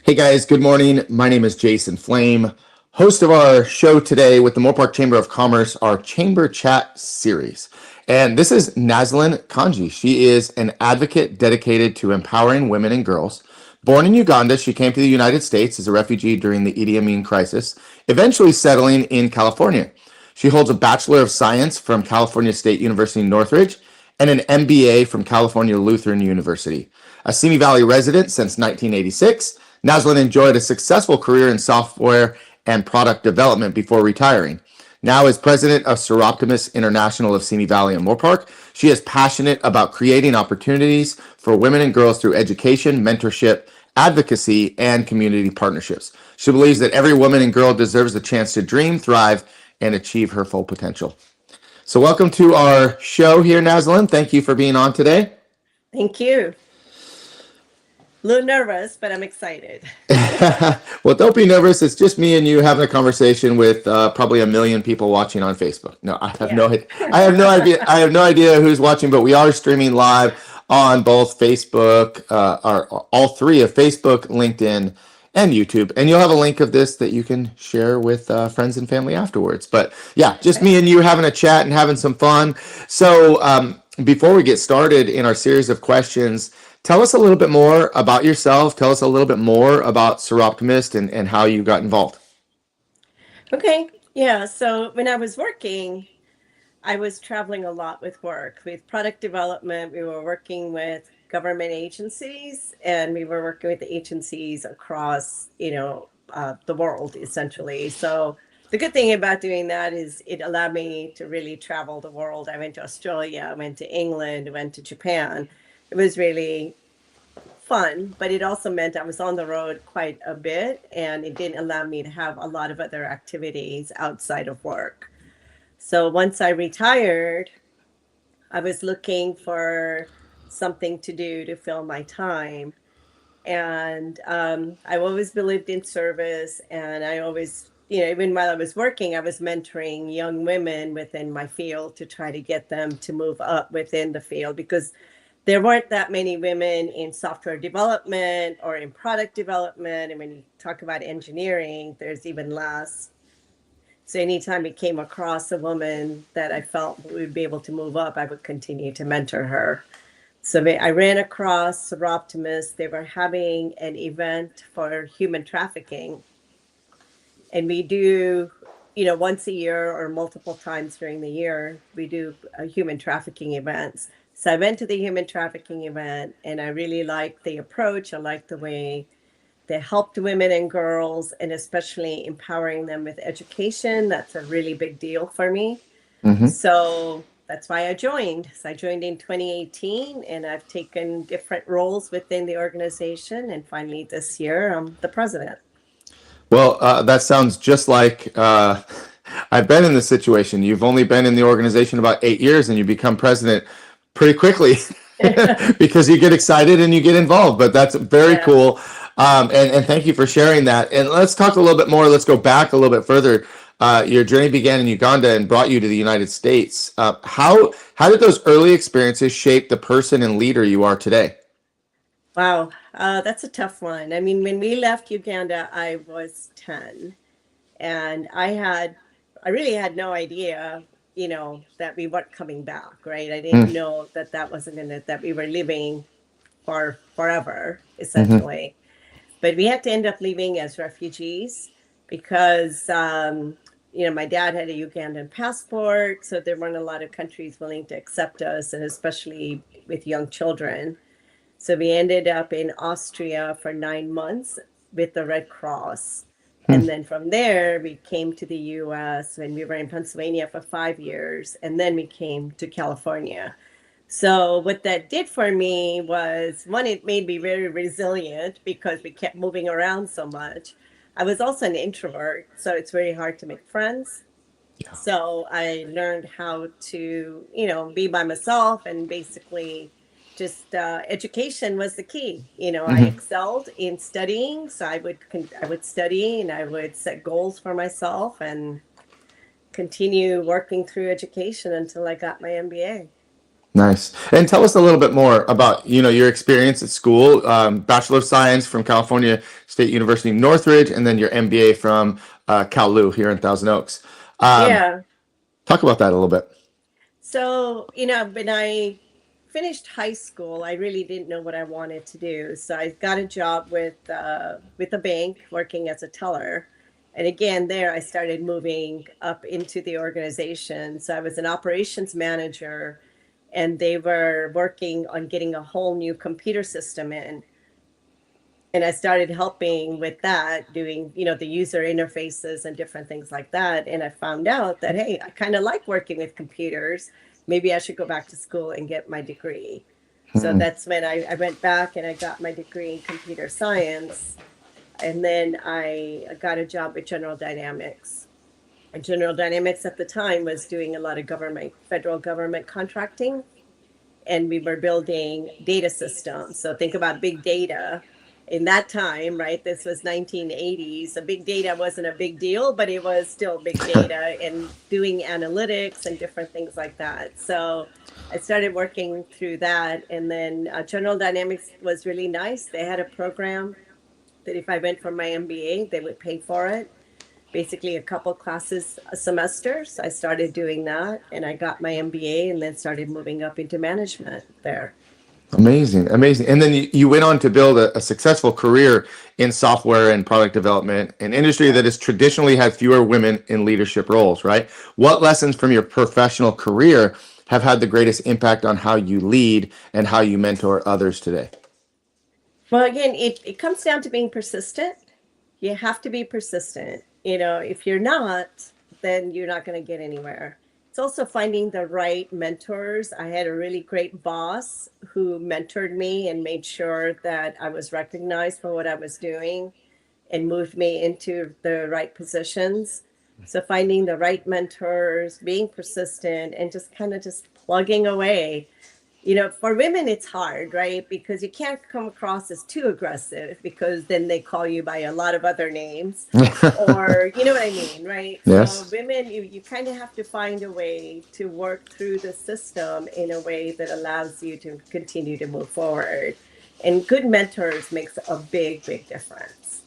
Hey guys, good morning. My name is Jason Flame, host of our show today with the Moorpark Chamber of Commerce, our Chamber Chat series. And this is Nazlin Kanji. She is an advocate dedicated to empowering women and girls. Born in Uganda, she came to the United States as a refugee during the Idi Amin crisis, eventually settling in California. She holds a Bachelor of Science from California State University Northridge and an MBA from California Lutheran University. A Simi Valley resident since 1986, Nazlin enjoyed a successful career in software and product development before retiring. Now, as president of Soroptimist International of Simi Valley and Moorpark, she is passionate about creating opportunities for women and girls through education, mentorship, advocacy, and community partnerships. She believes that every woman and girl deserves the chance to dream, thrive, and achieve her full potential. So, welcome to our show here, Nazlin. Thank you for being on today. Thank you. A little nervous, but I'm excited. Well, don't be nervous. It's just me and you having a conversation with probably a million people watching on Facebook. No, I have no idea. I have no idea. I have no idea who's watching, but we are streaming live on both Facebook, all three of Facebook, LinkedIn, and YouTube. And you'll have a link of this that you can share with friends and family afterwards. But yeah, just me and you having a chat and having some fun. So before we get started in our series of questions, tell us a little bit more about yourself. Tell us a little bit more about Soroptimist and how you got involved. Okay. Yeah. So when I was working, I was traveling a lot with work, with product development. We were working with government agencies and we were working with the agencies across, the world essentially. So the good thing about doing that is it allowed me to really travel the world. I went to Australia, I went to England, I went to Japan. It was really fun, but it also meant I was on the road quite a bit and it didn't allow me to have a lot of other activities outside of work. So once I retired, I was looking for something to do to fill my time. And I always believed in service. And I always, even while I was working, I was mentoring young women within my field to try to get them to move up within the field because there weren't that many women in software development or in product development. And when you talk about engineering, there's even less. So anytime we came across a woman that I felt would be able to move up, I would continue to mentor her. So I ran across Soroptimist. They were having an event for human trafficking. And we do, once a year or multiple times during the year, we do human trafficking events. So I went to the human trafficking event and I really liked the approach. I liked the way they helped women and girls and especially empowering them with education. That's a really big deal for me. Mm-hmm. So that's why I joined. So I joined in 2018 and I've taken different roles within the organization. And finally this year, I'm the president. Well, that sounds just like I've been in this situation. You've only been in the organization about 8 years and you become president pretty quickly because you get excited and you get involved. But that's very Yeah. cool. And thank you for sharing that. And let's talk a little bit more. Let's go back a little bit further. Your journey began in Uganda and brought you to the United States. How did those early experiences shape the person and leader you are today? Wow. That's a tough one. I mean, when we left Uganda, I was 10 and I really had no idea, that we weren't coming back, right? I didn't Mm, know that that wasn't gonna, that we were living for forever, mm-hmm, essentially. But we had to end up leaving as refugees because, my dad had a Ugandan passport, so there weren't a lot of countries willing to accept us, and especially with young children. So we ended up in Austria for 9 months with the Red Cross. And then from there, we came to the US and we were in Pennsylvania for 5 years. And then we came to California. So what that did for me was one, it made me very resilient because we kept moving around so much. I was also an introvert, so it's very hard to make friends. yeah. So I learned how to, be by myself and basically just education was the key. I Mm-hmm. excelled in studying, so I would study and I would set goals for myself and continue working through education until I got my MBA. Nice. And tell us a little bit more about, your experience at school, Bachelor of Science from California State University, Northridge, and then your MBA from Cal Lu here in Thousand Oaks. Um, Yeah. Talk about that a little bit. So, when I finished high school, I really didn't know what I wanted to do. So I got a job with a bank working as a teller. And again, there I started moving up into the organization. So I was an operations manager, and they were working on getting a whole new computer system in. And I started helping with that, doing, the user interfaces and different things like that. And I found out that, hey, I kind of like working with computers. Maybe I should go back to school and get my degree. So Hmm. that's when I went back and I got my degree in computer science. And then I got a job with General Dynamics. And General Dynamics at the time was doing a lot of federal government contracting, and we were building data systems. So think about big data in that time, right? This was 1980s. So big data wasn't a big deal, but it was still big data, and doing analytics and different things like that. So I started working through that. And then General Dynamics was really nice. They had a program that if I went for my MBA, they would pay for it, basically a couple classes a semester. So I started doing that, and I got my MBA and then started moving up into management there. Amazing, amazing. And then you went on to build a successful career in software and product development, an industry Yeah. that has traditionally had fewer women in leadership roles, right? What lessons from your professional career have had the greatest impact on how you lead and how you mentor others today? Well, again, it comes down to being persistent. You have to be persistent. If you're not, then you're not going to get anywhere. It's also finding the right mentors. I had a really great boss who mentored me and made sure that I was recognized for what I was doing and moved me into the right positions. So finding the right mentors, being persistent, and just kind of just plugging away. For women, it's hard, right? Because you can't come across as too aggressive, because then they call you by a lot of other names, or you know what I mean, right? So Yes. women, you kind of have to find a way to work through the system in a way that allows you to continue to move forward. And good mentors makes a big, big difference.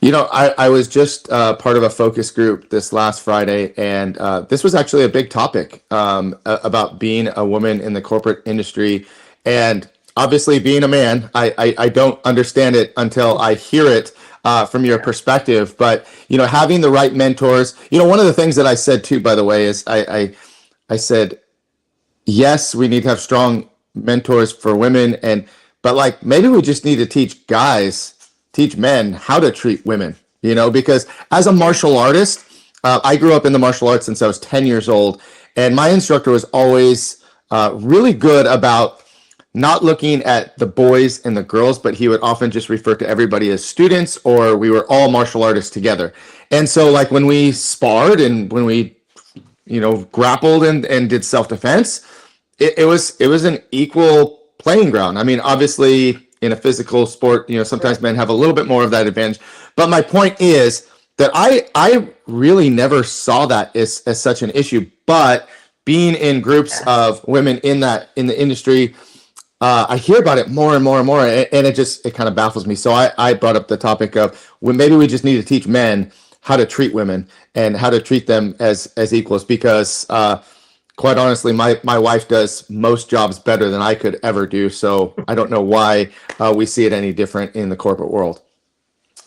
I was just part of a focus group this last Friday, and this was actually a big topic about being a woman in the corporate industry. And obviously, being a man, I don't understand it until I hear it from your Yeah. perspective. But, having the right mentors, one of the things that I said too, by the way, is I said, yes, we need to have strong mentors for women, but like maybe we just need to teach men how to treat women, because as a Yeah. martial artist, I grew up in the martial arts since I was 10 years old, and my instructor was always really good about not looking at the boys and the girls, but he would often just refer to everybody as students, or we were all martial artists together. And so like when we sparred and when we grappled and did self-defense, it was an equal playing ground. I mean, obviously in a physical sport, sometimes Right. men have a little bit more of that advantage. But my point is that I really never saw that as such an issue. But being in groups Yes. of women in the industry, I hear about it more and more and more, and it kind of baffles me. So I brought up the topic of when maybe we just need to teach men how to treat women and how to treat them as equals, because quite honestly, my wife does most jobs better than I could ever do. So I don't know why we see it any different in the corporate world.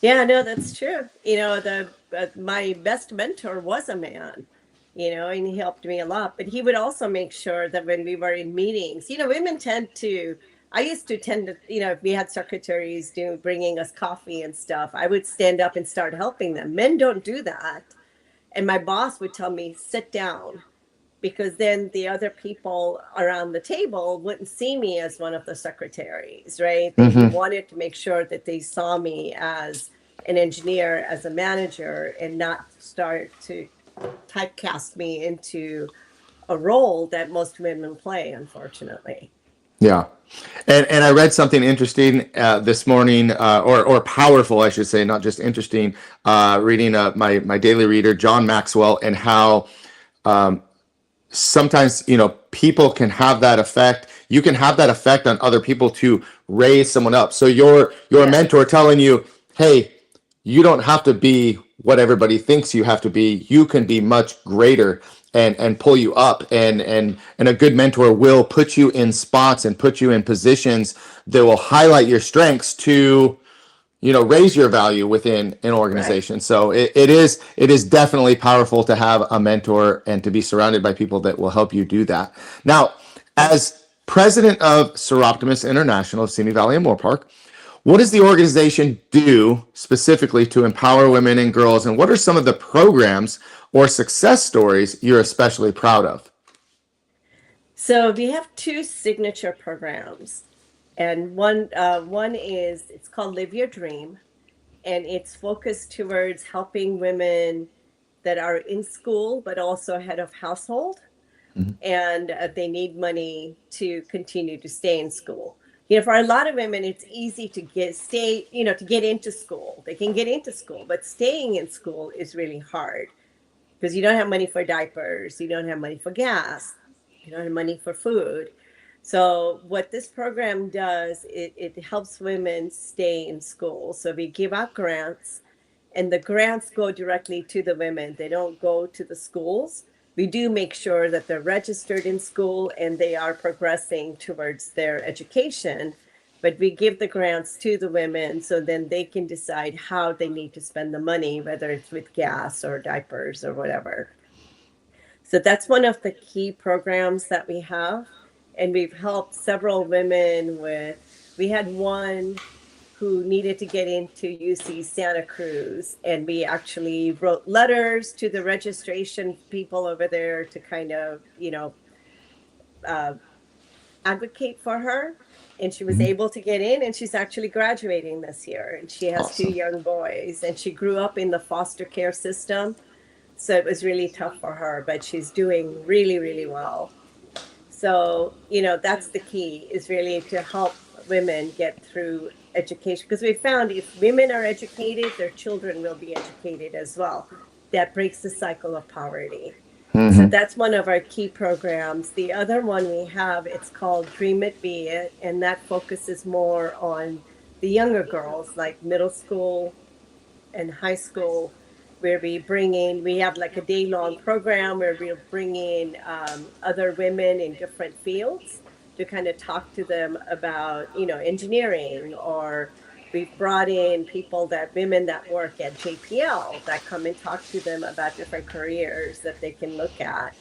Yeah, no, that's true. The my best mentor was a man, and he helped me a lot. But he would also make sure that when we were in meetings, women tend to. I used to tend to, if we had secretaries bringing us coffee and stuff, I would stand up and start helping them. Men don't do that, and my boss would tell me, "Sit down," because then the other people around the table wouldn't see me as one of the secretaries, right? He Hmm. wanted to make sure that they saw me as an engineer, as a manager, and not start to typecast me into a role that most women play, unfortunately. Yeah. And I read something interesting this morning, or powerful, I should say, not just interesting. Reading my daily reader, John Maxwell, and how sometimes, people can have that effect. You can have that effect on other people to raise someone up. So your Yeah, mentor telling you, hey, you don't have to be what everybody thinks you have to be. You can be much greater, and pull you up, and a good mentor will put you in spots and put you in positions that will highlight your strengths to, raise your value within an right. organization. So it is definitely powerful to have a mentor and to be surrounded by people that will help you do that. Now, as president of Soroptimist International, Simi Valley and Moorpark, what does the organization do specifically to empower women and girls, and what are some of the programs or success stories you're especially proud of? So we have two signature programs, and one is it's called Live Your Dream, and it's focused towards helping women that are in school but also head of household, and they need money to continue to stay in school. For a lot of women, it's easy to get into school. They can get into school, but staying in school is really hard because you don't have money for diapers, you don't have money for gas, you don't have money for food. So what this program does, it helps women stay in school. So we give out grants, and the grants go directly to the women. They don't go to the schools. We do make sure that they're registered in school and they are progressing towards their education, but we give the grants to the women so then they can decide how they need to spend the money, whether it's with gas or diapers or whatever. So that's one of the key programs that we have. And we've helped several women with, we had one who needed to get into UC Santa Cruz. And we actually wrote letters to the registration people over there to kind of, uh, advocate for her. And she was Mhm. able to get in, and she's actually graduating this year. And she has two Awesome. young boys, and she grew up in the foster care system. So it was really tough for her, but she's doing really, really well. So, that's the key, is really to help women get through education. Because we found if women are educated, their children will be educated as well. That breaks the cycle of poverty. So Hmm. that's one of our key programs. The other one we have, it's called Dream It Be It, and that focuses more on the younger girls, like middle school and high school, where we have like a day long program where we'll bring in other women in different fields to kind of talk to them about, engineering, or we've brought in women that work at JPL that come and talk to them about different careers that they can look at.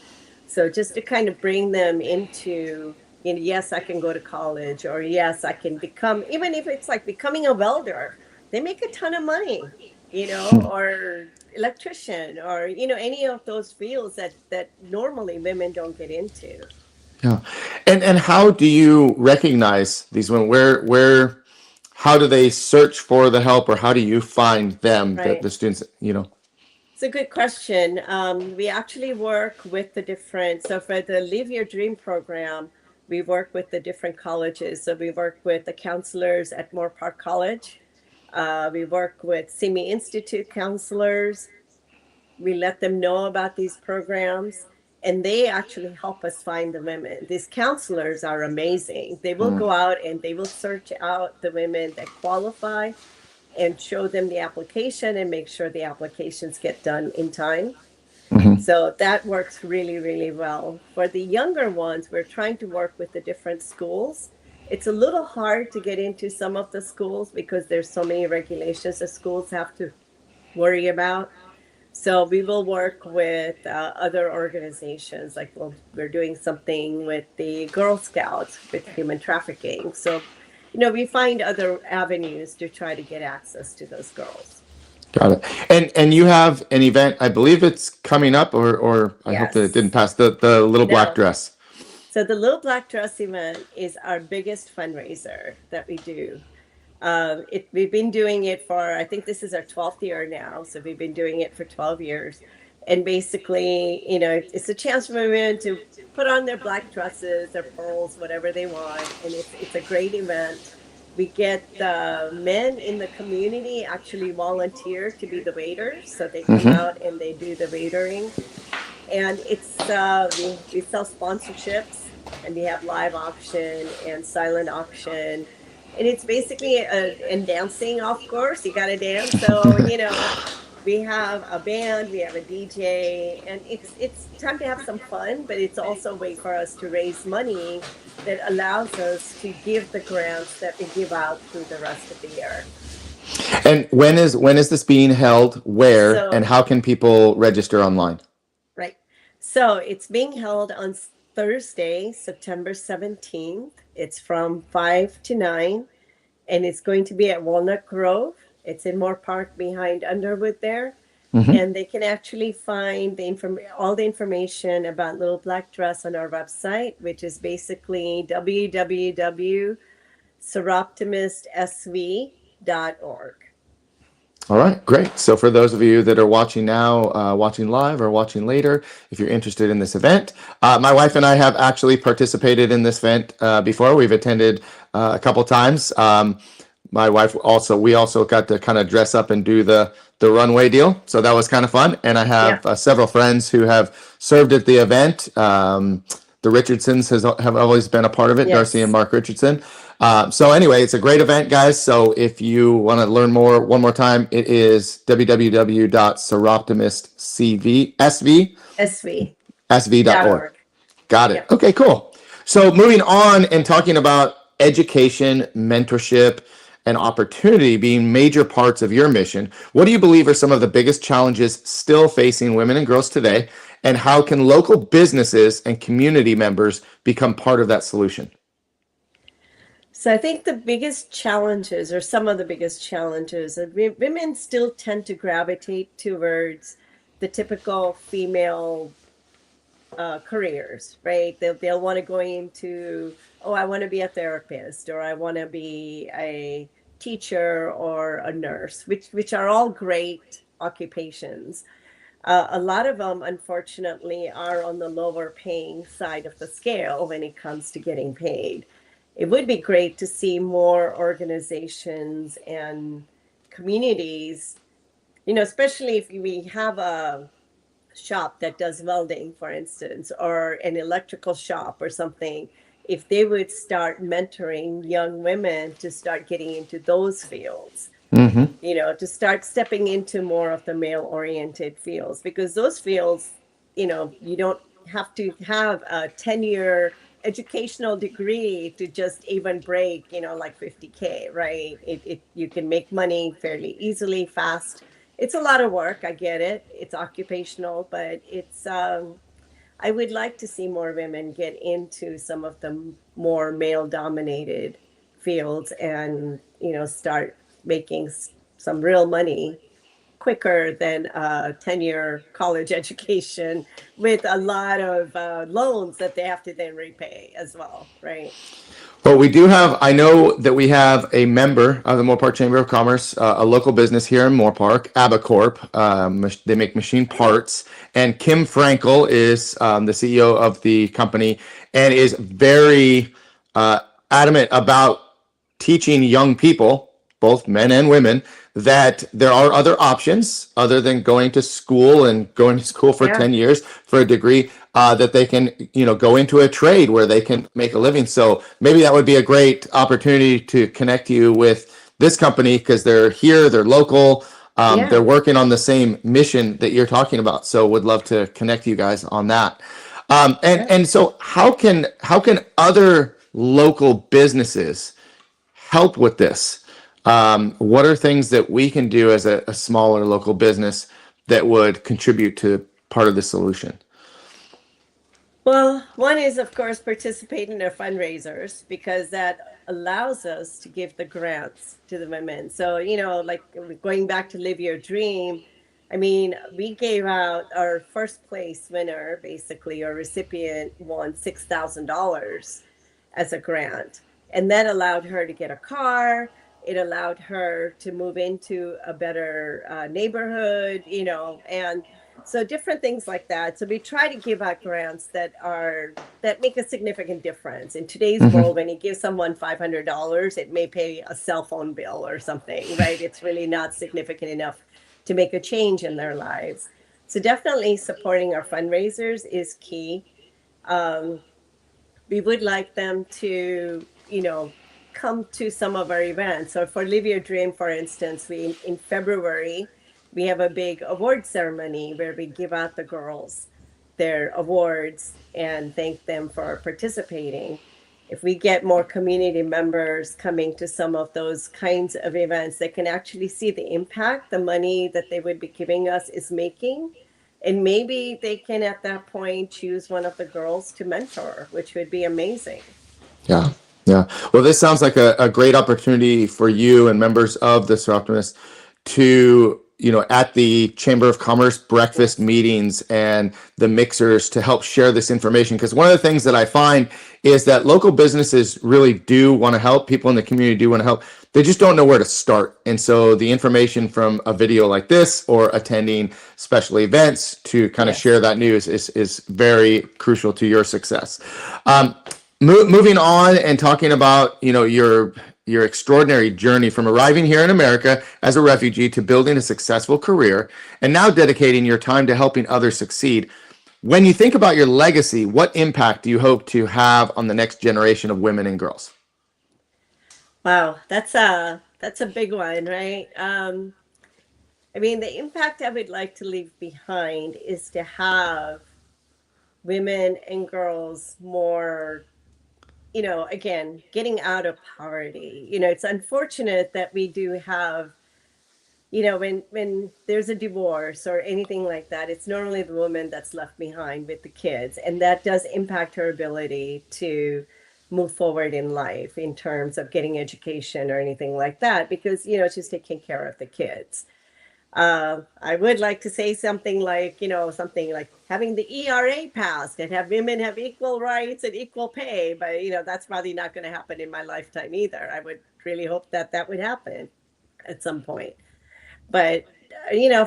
So just to kind of bring them into, yes, I can go to college, or yes, I can become, even if it's like becoming a welder, they make a ton of money, or electrician, or, any of those fields that normally women don't get into. Yeah. And how do you recognize these women? How do they search for the help, or how do you find them, Right. the students? It's a good question. We actually work with the different, so for the Live Your Dream program, we work with the different colleges. So we work with the counselors at Moorpark College. We work with Simi Institute counselors. We let them know about these programs, and they actually help us find the women. These counselors are amazing. They will go out and they will search out the women that qualify and show them the application and make sure the applications get done in time. Hmm. So that works really, really well. For the younger ones, we're trying to work with the different schools. It's a little hard to get into some of the schools because there's so many regulations that schools have to worry about. So we will work with other organizations, like we're doing something with the Girl Scouts with human trafficking. So, we find other avenues to try to get access to those girls. Got it. And you have an event, I believe it's coming up, or I hope that it didn't Yes. pass, the little black No. dress. So the Little Black Dress event is our biggest fundraiser that we do. We've been doing it for, I think this is our 12th year now. So we've been doing it for 12 years. And basically, it's a chance for women to put on their black dresses, their pearls, whatever they want. And it's a great event. We get the men in the community actually volunteer to be the waiters. So they come Hmm. out and they do the waitering. And it's we sell sponsorships, and we have live auction and silent auction, and it's basically and dancing. Of course, you got to dance. So we have a band, we have a DJ, and it's time to have some fun, but it's also a way for us to raise money that allows us to give the grants that we give out through the rest of the year. And when is this being held? Where and So how can people register online? right. So it's being held on Thursday, September 17th. It's from 5 to 9, and it's going to be at Walnut Grove. It's in Moorpark behind Underwood there. Hmm. And they can actually find all the information about Little Black Dress on our website, which is basically www.soroptimistsv.org. All right, great. So for those of you that are watching now, watching live or watching later, if you're interested in this event, my wife and I have actually participated in this event before. We've attended a couple times. My wife also, we also got to kind of dress up and do the runway deal, so that was kind of fun. And I Yeah. have several friends who have served at the event. The Richardsons have always been a part of it, Darcy and Yes. Mark Richardson. So anyway, it's a great event, guys. So if you want to learn more, one more time, it is www.soroptimistsv.org. SV.org. Got it. Yeah. Okay, cool. So moving on and talking about education, mentorship, and opportunity being major parts of your mission, what do you believe are some of the biggest challenges still facing women and girls today? And how can local businesses and community members become part of that solution? So I think the biggest challenges, or some of the biggest challenges, are women still tend to gravitate towards the typical female careers, right? They'll want to go into, oh, I want to be a therapist, or I want to be a teacher or a nurse, which are all great occupations. A lot of them, unfortunately, are on the lower paying side of the scale when it comes to getting paid. It would be great to see more organizations and communities, especially if we have a shop that does welding, for instance, or an electrical shop or something, if they would start mentoring young women to start getting into those fields, Mm-hmm. to start stepping into more of the male oriented fields, because those fields, you don't have to have a 10-year educational degree to just even break, like 50K, right? You can make money fairly easily, fast. It's a lot of work. I get it. It's occupational, but I would like to see more women get into some of the more male dominated fields and, start making some real money quicker than a 10-year college education with a lot of loans that they have to then repay as well, right? Well, we do have, I know that we have a member of the Moorpark Chamber of Commerce, a local business here in Moorpark, Abacorp. They make machine parts. And Kim Frankel is the CEO of the company and is very adamant about teaching young people, both men and women, that there are other options other than going to school and going to school for Yeah. 10 years for a degree, that they can, go into a trade where they can make a living. So maybe that would be a great opportunity to connect you with this company because they're here, they're local, they're Yeah. working on the same mission that you're talking about. So would love to connect you guys on that. And Yeah. and so how can other local businesses help with this? What are things that we can do as a smaller local business that would contribute to part of the solution? Well, one is, of course, participate in their fundraisers, because that allows us to give the grants to the women. So, like going back to Live Your Dream, I mean, we gave out our first place winner, basically, our recipient won $6,000 as a grant. And that allowed her to get a car. It allowed her to move into a better neighborhood, and so different things like that. So we try to give out grants that make a significant difference in today's Mm-hmm. world. When you give someone $500, it may pay a cell phone bill or something, right? It's really not significant enough to make a change in their lives. So definitely supporting our fundraisers is key. Um, we would like them to, come to some of our events. So for Live Your Dream, for instance, we in February we have a big award ceremony where we give out the girls their awards and thank them for participating. If we get more community members coming to some of those kinds of events, they can actually see the impact the money that they would be giving us is making. And maybe they can, at that point, choose one of the girls to mentor, which would be amazing. Yeah. Yeah. Well, this sounds like a great opportunity for you and members of the Soroptimist to, at the Chamber of Commerce breakfast Yes. meetings and the mixers to help share this information. Because one of the things that I find is that local businesses really do want to help. People in the community do want to help. They just don't know where to start. And so the information from a video like this or attending special events to kind of Yes. share that news is very crucial to your success. Moving on and talking about your extraordinary journey from arriving here in America as a refugee to building a successful career and now dedicating your time to helping others succeed. When you think about your legacy, what impact do you hope to have on the next generation of women and girls? Wow, that's a big one, right? I mean, the impact I would like to leave behind is to have women and girls more, again, getting out of poverty. It's unfortunate that we do have, when there's a divorce or anything like that, it's normally the woman that's left behind with the kids, and that does impact her ability to move forward in life in terms of getting education or anything like that, because she's taking care of the kids. I would like to say something like having the ERA passed and have women have equal rights and equal pay, but that's probably not going to happen in my lifetime either. I would really hope that that would happen at some point. But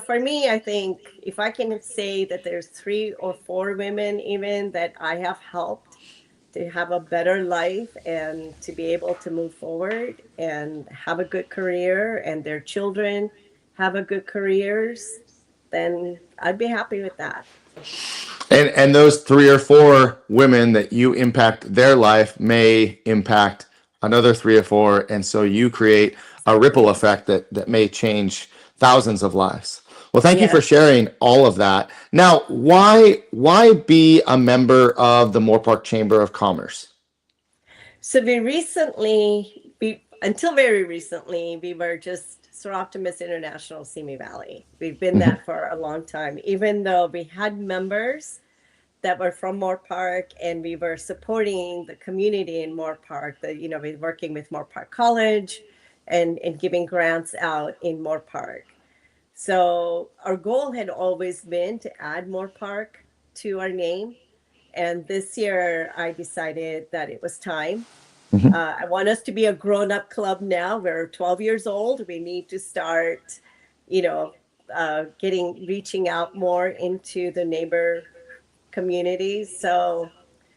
for me, I think if I can say that there's 3 or 4 women even that I have helped to have a better life and to be able to move forward and have a good career, and their children have a good careers, then I'd be happy with that. And those 3 or 4 women that you impact their life may impact another 3 or 4, and so you create a ripple effect that may change thousands of lives. Well, thank you for Yes. sharing all of that. Now, why be a member of the Moorpark Chamber of Commerce? So until very recently, we were just Soroptimist International Simi Valley. We've been Mhm. that for a long time, even though we had members that were from Moorpark, and we were supporting the community in Moorpark. We're working with Moorpark College and giving grants out in Moorpark. So our goal had always been to add Moorpark to our name. And this year I decided that it was time. Mhm. I want us to be a grown-up club now. We're 12 years old. We need to start, you know, reaching out more into the neighbor communities. So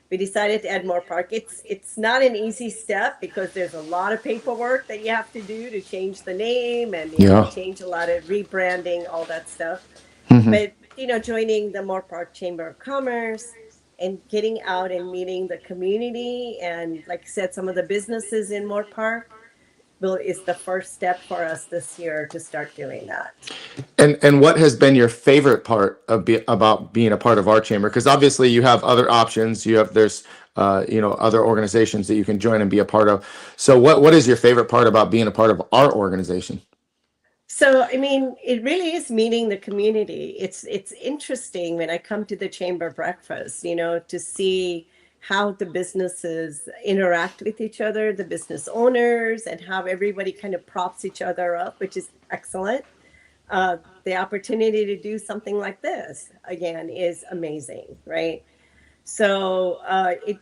we decided to add Moorpark. It's not an easy step because there's a lot of paperwork that you have to do to change the name, and you have to Yeah. change a lot of rebranding, all that stuff. Mhm. But joining the Moorpark Chamber of Commerce and getting out and meeting the community, and like I said, some of the businesses in Moorpark is the first step for us this year to start doing that. And what has been your favorite part about being a part of our chamber? Because obviously you have other options. There's other organizations that you can join and be a part of. So what is your favorite part about being a part of our organization? So, I mean, it really is meeting the community. It's interesting when I come to the chamber breakfast, to see how the businesses interact with each other, the business owners, and how everybody kind of props each other up, which is excellent. The opportunity to do something like this again is amazing, right? So it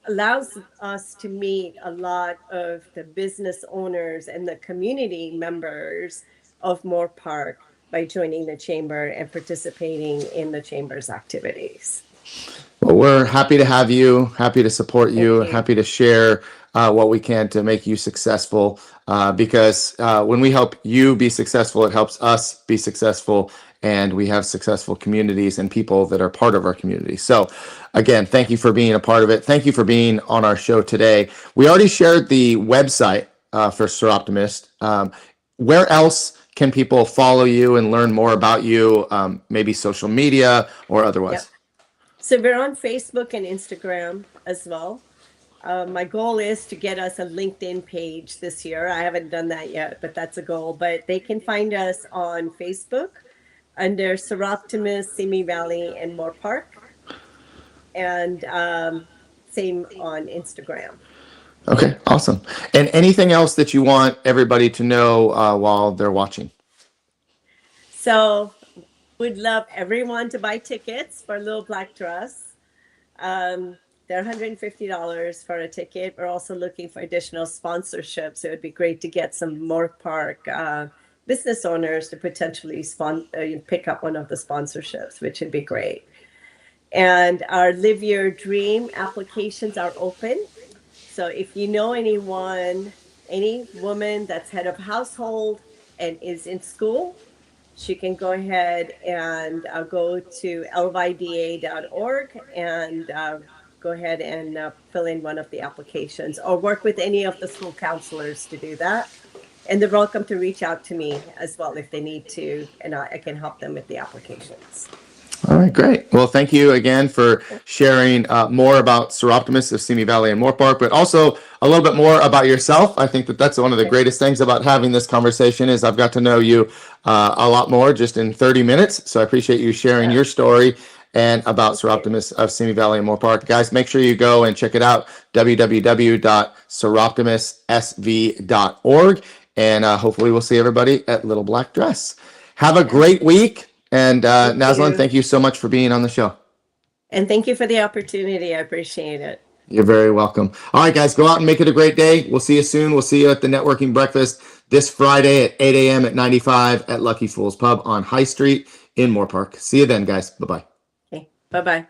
allows us to meet a lot of the business owners and the community members of Moorpark by joining the chamber and participating in the chamber's activities. Well, we're happy to have you, happy to support you, Thank you. happy to share what we can to make you successful. Because when we help you be successful, it helps us be successful. and we have successful communities and people that are part of our community. So again, thank you for being a part of it. Thank you for being on our show today. We already shared the website for Soroptimist. Where else can people follow you and learn more about you, maybe social media or otherwise? Yep. So we're on Facebook and Instagram as well. My goal is to get us a LinkedIn page this year. I haven't done that yet, but that's a goal. But they can find us on Facebook under Soroptimist, Simi Valley, and Moorpark, and same on Instagram. Okay, awesome. And anything else that you want everybody to know while they're watching? So would love everyone to buy tickets for Little Black Dress. They're $150 for a ticket. We're also looking for additional sponsorships. It would be great to get some Moorpark business owners to potentially pick up one of the sponsorships, which would be great. And our Live Your Dream applications are open. So if you know anyone, any woman that's head of household and is in school, she can go ahead and go to lvda.org and go ahead and fill in one of the applications, or work with any of the school counselors to do that. And they're welcome to reach out to me as well if they need to, and I can help them with the applications. All right, great. Well, thank you again for sharing more about Soroptimist of Simi Valley and Moorpark, but also a little bit more about yourself. I think that that's one of the greatest things about having this conversation is I've got to know you a lot more just in 30 minutes. So I appreciate you sharing your story and about Soroptimist of Simi Valley and Moorpark. Guys, make sure you go and check it out, www.soroptimistsv.org. And hopefully we'll see everybody at Little Black Dress. Have a great week. And Nazlin, thank you so much for being on the show. And thank you for the opportunity. I appreciate it. You're very welcome. All right, guys, go out and make it a great day. We'll see you soon. We'll see you at the networking breakfast this Friday at 8 a.m. at 95 at Lucky Fool's Pub on High Street in Moorpark. See you then, guys. Bye-bye. Okay. Bye-bye.